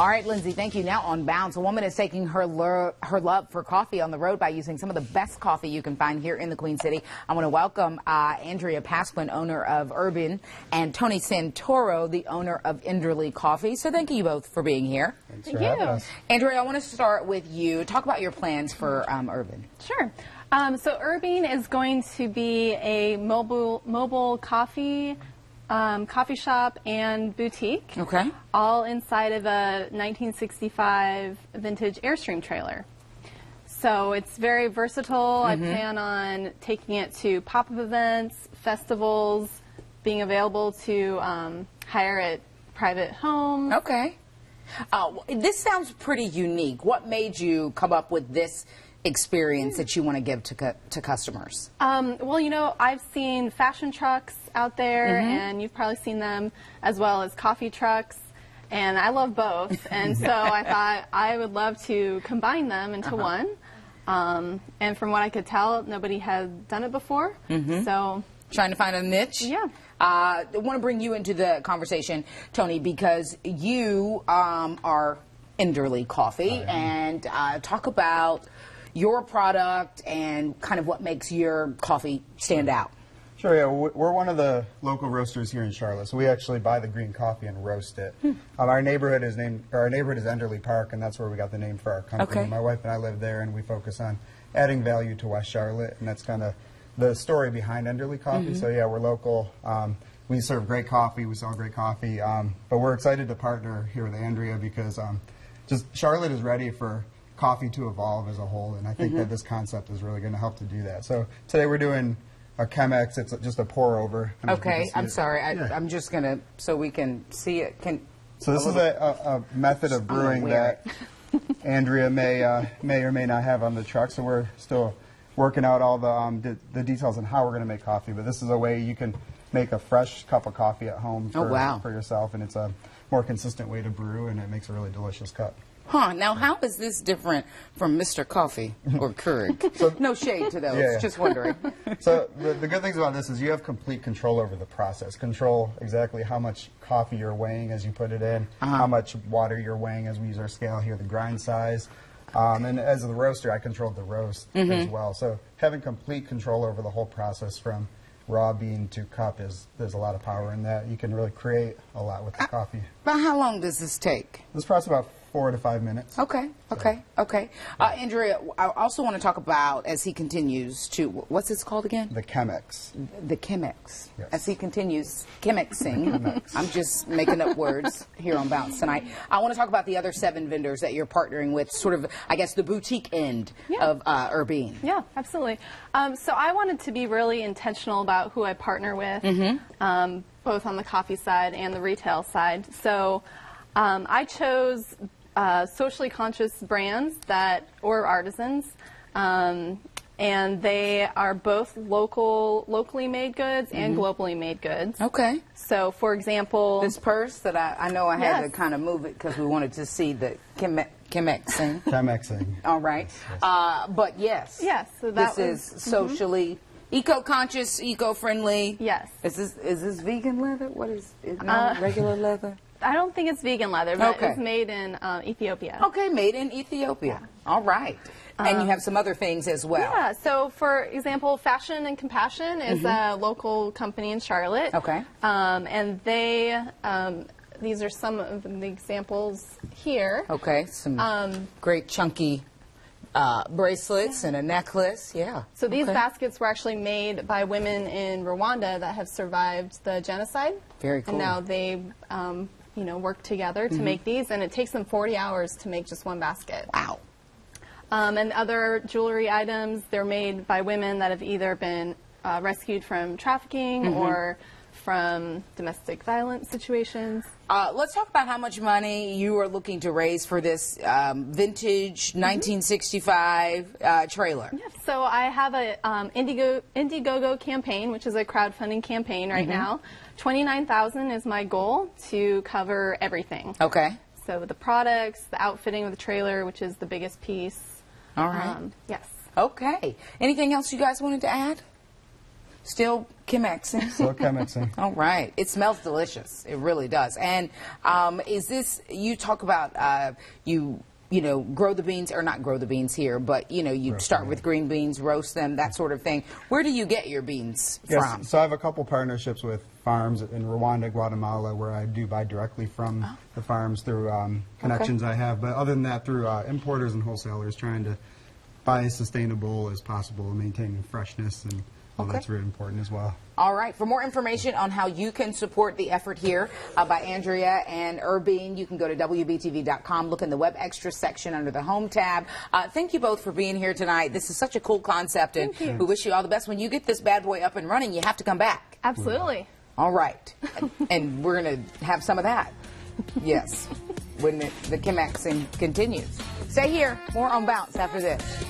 All right, Lindsay, thank you. Now on Bounce, a woman is taking her love for coffee on the road by using some of the best coffee you can find here in the Queen City. I want to welcome Andrea Pasquin, owner of Urbean, and Tony Santoro, the owner of Enderly Coffee. So thank you both for being here. Thanks for having us. Andrea, I want to start with you. Talk about your plans for Urbean. Sure. So Urbean is going to be a mobile coffee shop and boutique. Okay. All inside of a 1965 vintage Airstream trailer. So it's very versatile. I plan on taking it to pop-up events, festivals, being available to hire at private homes. Okay. This sounds pretty unique. What made you come up with this experience that you want to give to customers? Well, you know, I've seen fashion trucks out there, and you've probably seen them, as well as coffee trucks, and I love both. And so I thought I would love to combine them into one. And from what I could tell, nobody had done it before. So trying to find a niche. Yeah. I want to bring you into the conversation, Tony, because you are Enderly Coffee, and talk about your product and kind of what makes your coffee stand out. Sure, yeah. We're one of the local roasters here in Charlotte, so we actually buy the green coffee and roast it. Our neighborhood is Enderly Park, and that's where we got the name for our company. Okay. My wife and I live there, and we focus on adding value to West Charlotte, and that's kind of the story behind Enderly Coffee. So yeah, we're local. We serve great coffee. We sell great coffee. But we're excited to partner here with Andrea because just Charlotte is ready for coffee to evolve as a whole, and I think that this concept is really going to help to do that. So today we're doing a Chemex. It's just a pour over. Okay, I'm sorry. I'm just going to, so we can see it. So this is a method of brewing that Andrea may or may not have on the truck, so we're still working out all the details on how we're going to make coffee, but this is a way you can make a fresh cup of coffee at home for yourself, and it's a more consistent way to brew, and it makes a really delicious cup. Now how is this different from Mr. Coffee or Keurig? No shade to those, just wondering. So the good things about this is you have complete control over the process. Control exactly how much coffee you're weighing as you put it in, how much water you're weighing as we use our scale here, the grind size. And as the roaster, I controlled the roast as well. So having complete control over the whole process from raw bean to cup there's a lot of power in that. You can really create a lot with the coffee. About how long does this take? This process about 4 to 5 minutes. Okay. Andrea, I also want to talk about, as he continues to, what's this called again? The Chemex. The Chemex. Yes. As he continues Chemexing. I'm just making up words here on Bounce tonight. I want to talk about the other 7 vendors that you're partnering with, sort of, I guess, the boutique end of Urbean. Yeah, absolutely. So I wanted to be really intentional about who I partner with, both on the coffee side and the retail side. So I chose socially conscious brands or artisans, and they are both locally made goods and globally made goods. Okay. So, for example, this purse that I know I had to kind of move it because we wanted to see the Chemexing. Chemexing. All right. Yes. But yes. Yes. So this is socially eco-conscious, eco-friendly. Yes. Is this vegan leather? What is no regular leather? I don't think it's vegan leather, but it's made in Ethiopia. Okay, made in Ethiopia. Yeah. All right. And you have some other things as well. Yeah, so for example, Fashion and Compassion is a local company in Charlotte. Okay. And they, these are some of the examples here. Okay, some great chunky bracelets and a necklace, So these baskets were actually made by women in Rwanda that have survived the genocide. Very cool. And now they work together to make these, and it takes them 40 hours to make just one basket. Wow. And other jewelry items, they're made by women that have either been rescued from trafficking or from domestic violence situations. Let's talk about how much money you are looking to raise for this vintage 1965 trailer. Yes, so I have a Indiegogo campaign, which is a crowdfunding campaign right now. $29,000 is my goal to cover everything. Okay. So the products, the outfitting of the trailer, which is the biggest piece. All right. Yes. Okay. Anything else you guys wanted to add? Still Chemexing. Slow chemixing. All right. It smells delicious. It really does. And is this, you talk about you know, grow the beans, or not grow the beans here, but, you know, you start with green beans, roast them, that sort of thing. Where do you get your beans from? So I have a couple partnerships with farms in Rwanda, Guatemala, where I do buy directly from the farms through connections I have. But other than that, through importers and wholesalers, trying to buy as sustainable as possible and maintaining freshness, and all that's really important as well. All right. For more information on how you can support the effort here by Andrea and Urbean, you can go to WBTV.com. Look in the Web Extra section under the Home tab. Thank you both for being here tonight. This is such a cool concept, and we wish you all the best. When you get this bad boy up and running, you have to come back. Absolutely. All right. And we're going to have some of that. Yes. When the chemexing continues. Stay here. More on Bounce after this.